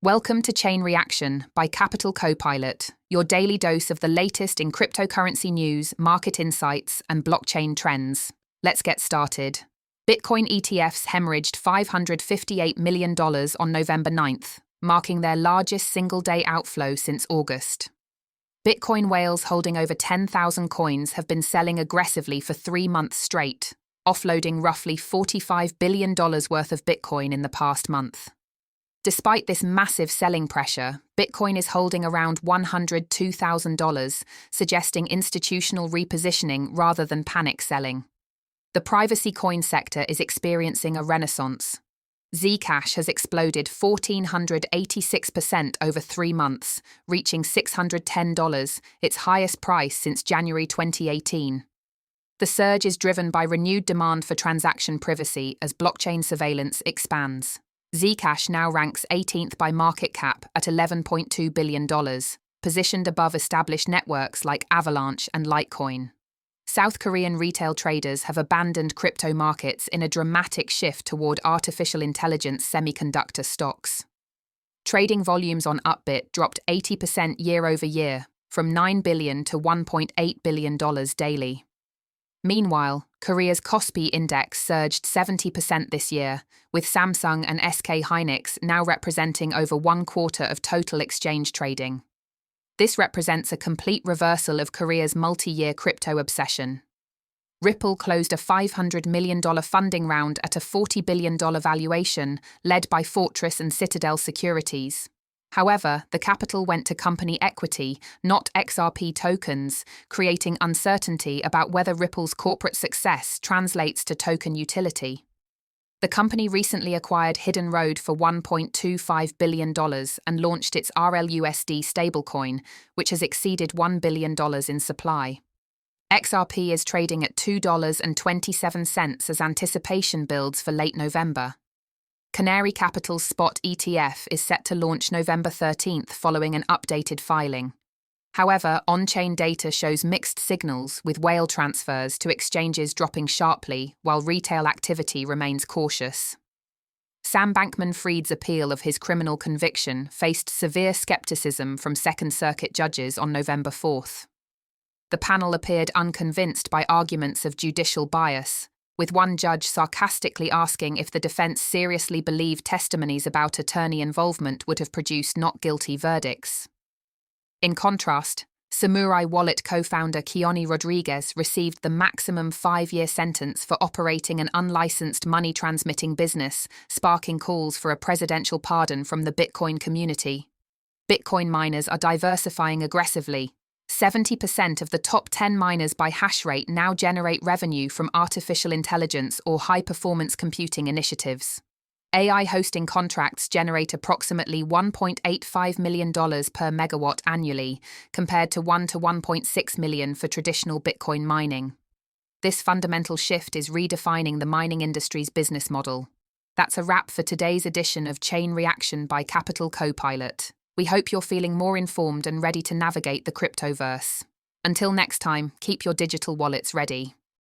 Welcome to Chain Reaction by Capital Copilot, your daily dose of the latest in cryptocurrency news, market insights, and blockchain trends. Let's get started. Bitcoin ETFs hemorrhaged $558 million on November 9th, marking their largest single-day outflow since August. Bitcoin whales holding over 10,000 coins have been selling aggressively for 3 months straight, offloading roughly $45 billion worth of Bitcoin in the past month. Despite this massive selling pressure, Bitcoin is holding around $102,000, suggesting institutional repositioning rather than panic selling. The privacy coin sector is experiencing a renaissance. Zcash has exploded 1,486% over 3 months, reaching $610, its highest price since January 2018. The surge is driven by renewed demand for transaction privacy as blockchain surveillance expands. Zcash now ranks 18th by market cap at $11.2 billion, positioned above established networks like Avalanche and Litecoin. South Korean retail traders have abandoned crypto markets in a dramatic shift toward artificial intelligence semiconductor stocks. Trading volumes on Upbit dropped 80% year over year, from $9 billion to $1.8 billion daily. Meanwhile, Korea's Kospi index surged 70% this year, with Samsung and SK Hynix now representing over 1/4 of total exchange trading. This represents a complete reversal of Korea's multi-year crypto obsession. Ripple closed a $500 million funding round at a $40 billion valuation, led by Fortress and Citadel Securities. However, the capital went to company equity, not XRP tokens, creating uncertainty about whether Ripple's corporate success translates to token utility. The company recently acquired Hidden Road for $1.25 billion and launched its RLUSD stablecoin, which has exceeded $1 billion in supply. XRP is trading at $2.27 as anticipation builds for late November. Canary Capital's spot ETF is set to launch November 13th following an updated filing. However, on-chain data shows mixed signals, with whale transfers to exchanges dropping sharply while retail activity remains cautious. Sam Bankman-Fried's appeal of his criminal conviction faced severe skepticism from Second Circuit judges on November 4th. The panel appeared unconvinced by arguments of judicial bias, with one judge sarcastically asking if the defense seriously believed testimonies about attorney involvement would have produced not guilty verdicts. In contrast, Samourai Wallet co-founder Keone Rodriguez received the maximum 5-year sentence for operating an unlicensed money-transmitting business, sparking calls for a presidential pardon from the Bitcoin community. Bitcoin miners are diversifying aggressively. 70% of the top 10 miners by hash rate now generate revenue from artificial intelligence or high-performance computing initiatives. AI hosting contracts generate approximately $1.85 million per megawatt annually, compared to $1 to $1.6 million for traditional Bitcoin mining. This fundamental shift is redefining the mining industry's business model. That's a wrap for today's edition of Chain Reaction by Capital Copilot. We hope you're feeling more informed and ready to navigate the cryptoverse. Until next time, keep your digital wallets ready.